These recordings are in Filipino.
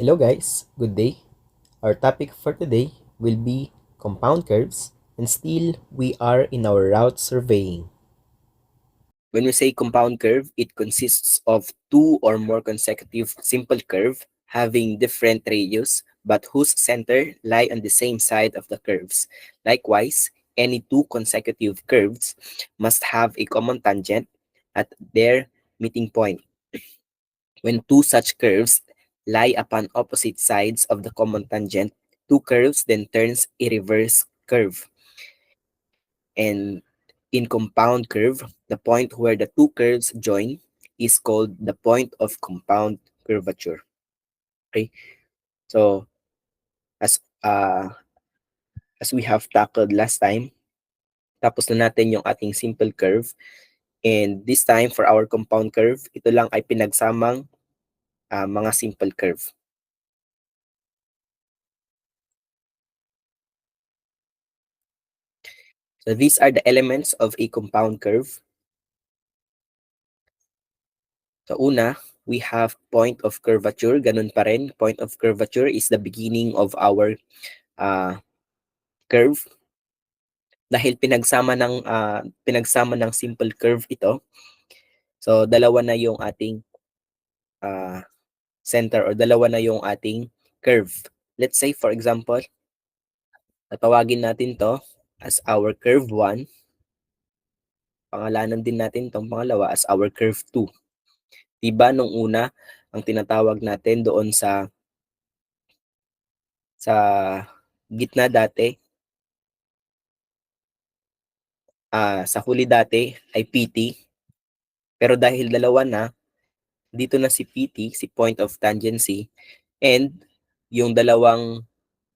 Hello guys, good day. Our topic for today will be compound curves, and still we are in our route surveying. When we say compound curve, it consists of two or more consecutive simple curve having different radius but whose center lie on the same side of the curves. Likewise, any two consecutive curves must have a common tangent at their meeting point. When two such curves lie upon opposite sides of the common tangent, two curves then turns a reverse curve. And in compound curve, the point where the two curves join is called the point of compound curvature. Okay? So as uh, as we have tackled last time, tapos na natin yung ating simple curve. And this time for our compound curve, ito lang ay pinagsamang mga simple curve. So these are the elements of a compound curve. So una, we have point of curvature. Ganun pa rin. Point of curvature is the beginning of our curve. Dahil pinagsama ng simple curve ito. So dalawa na yung ating center or dalawa na yung ating curve. Let's say for example, tatawagin natin to as our curve 1. Pangalanan din natin tong pangalawa as our curve 2. Diba nung una, ang tinatawag natin doon sa gitna dati, sa huli dati ay PT. Pero dahil dalawa na, dito na si PT, si point of tangency, and yung dalawang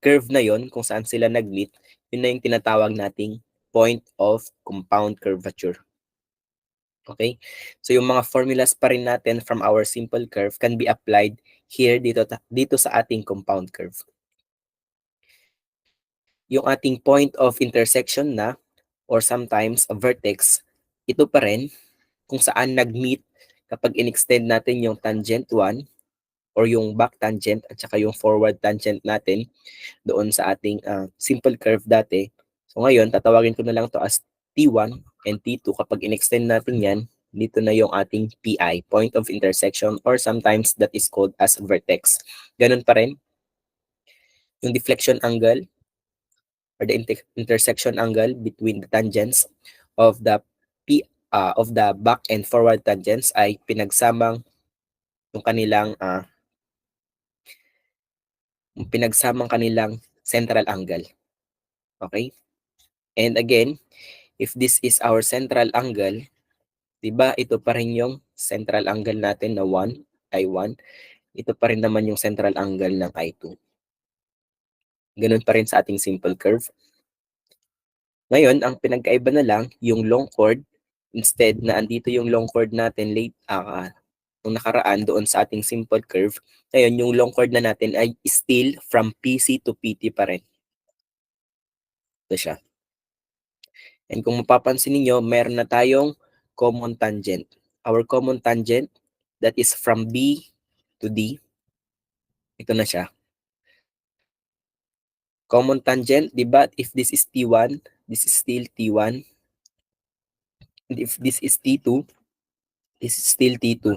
curve na yon kung saan sila nag-meet, yun na yung tinatawag nating point of compound curvature. Okay? So yung mga formulas pa rin natin from our simple curve can be applied here dito sa ating compound curve. Yung ating point of intersection na or sometimes a vertex, ito pa rin kung saan nag-meet kapag in-extend natin yung tangent 1 or yung back tangent at saka yung forward tangent natin doon sa ating simple curve dati. So ngayon, tatawagin ko na lang to as T1 and T2. Kapag in-extend natin yan, dito na yung ating PI, point of intersection, or sometimes that is called as vertex. Ganun pa rin, yung deflection angle or the intersection angle between the tangents of the of the back and forward tangents ay pinagsamang yung kanilang central angle. Okay? And again, if this is our central angle, 'di ba? Ito pa rin yung central angle natin na 1, I1. Ito pa rin naman yung central angle ng I2. Ganun pa rin sa ating simple curve. Ngayon, ang pinagkaiba na lang, yung long chord, instead na andito yung long chord natin nung nakaraan doon sa ating simple curve, ngayon yung long chord na natin ay still from PC to PT pa rin. Ito siya. And kung mapapansin niyo, meron na tayong common tangent. Our common tangent, that is from B to D. Ito na siya. Common tangent, di ba? If this is T1, this is still T1. And if this is T2, this is still T2.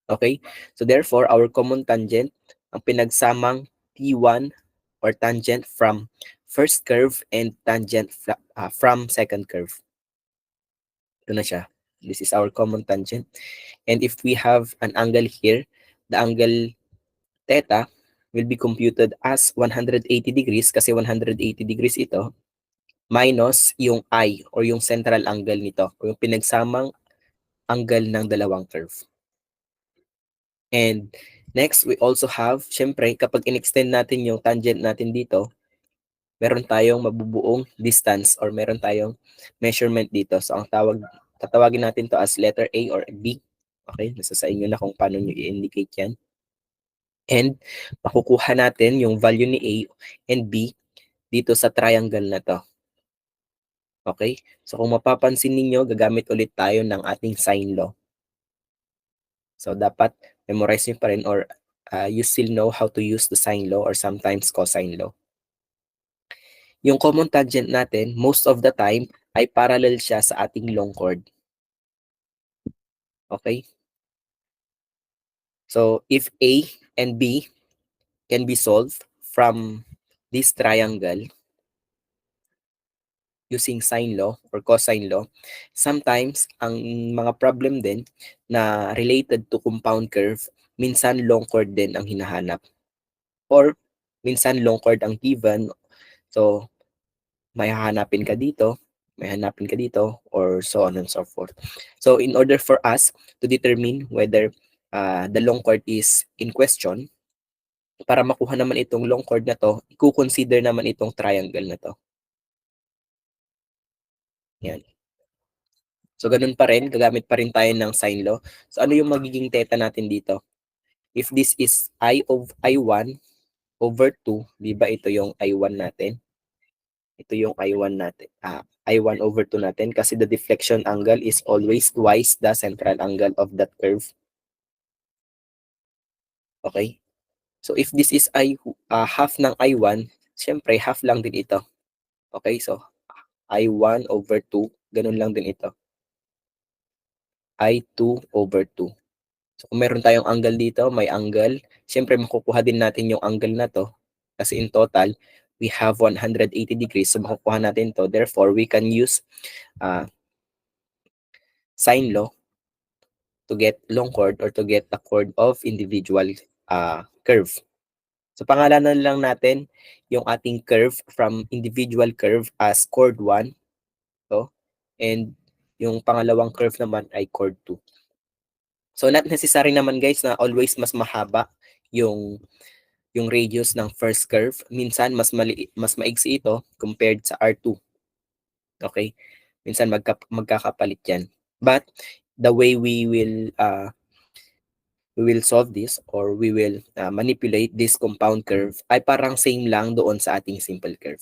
Okay? So therefore, our common tangent, ang pinagsamang T1 or tangent from first curve and tangent from second curve. Ito na siya. This is our common tangent. And if we have an angle here, the angle theta will be computed as 180 degrees kasi 180 degrees ito minus yung I or yung central angle nito o yung pinagsamang angle ng dalawang curve. And next, we also have, syempre, kapag in-extend natin yung tangent natin dito, meron tayong mabubuong distance or meron tayong measurement dito. So, tatawagin natin to as letter A or B. Okay, nasa sa inyo na kung paano nyo i-indicate yan. And makukuha natin yung value ni A and B dito sa triangle na to. Okay? So kung mapapansin ninyo, gagamit ulit tayo ng ating sine law. So dapat memorize nyo pa rin or you still know how to use the sine law or sometimes cosine law. Yung common tangent natin, most of the time, ay parallel siya sa ating long chord. Okay? So, if A and B can be solved from this triangle using sine law or cosine law, sometimes ang mga problem din na related to compound curve, minsan long chord din ang hinahanap. Or minsan long chord ang given, so may hahanapin ka dito, may hanapin ka dito, or so on and so forth. So in order for us to determine whether the long chord is in question, para makuha naman itong long chord na to, i-consider naman itong triangle na to. Yan. So ganun pa rin, gagamit pa rin tayo ng sine law. So ano yung magiging theta natin dito? If this is I1 over 2, di ba ito yung I1 natin? Ito yung I1 natin. I1 over 2 natin kasi the deflection angle is always twice the central angle of that curve. Okay? So if this is half ng I1, syempre half lang din ito. Okay? So I1 over 2, ganun lang din ito. I2 over 2. So kung meron tayong angle dito, may angle, syempre makukuha din natin yung angle na to kasi in total, we have 180 degrees. So makukuha natin to. Therefore, we can use sine law to get long chord or to get the chord of individual curve. So pangalanan lang natin yung ating curve from individual curve as chord 1. So, and yung pangalawang curve naman ay chord 2. So not necessary naman guys na always mas mahaba yung radius ng first curve. Minsan mas maigsi ito compared sa R2. Okay? Minsan magkakapalit yan. But the way we will solve this or we will manipulate this compound curve ay parang same lang doon sa ating simple curve.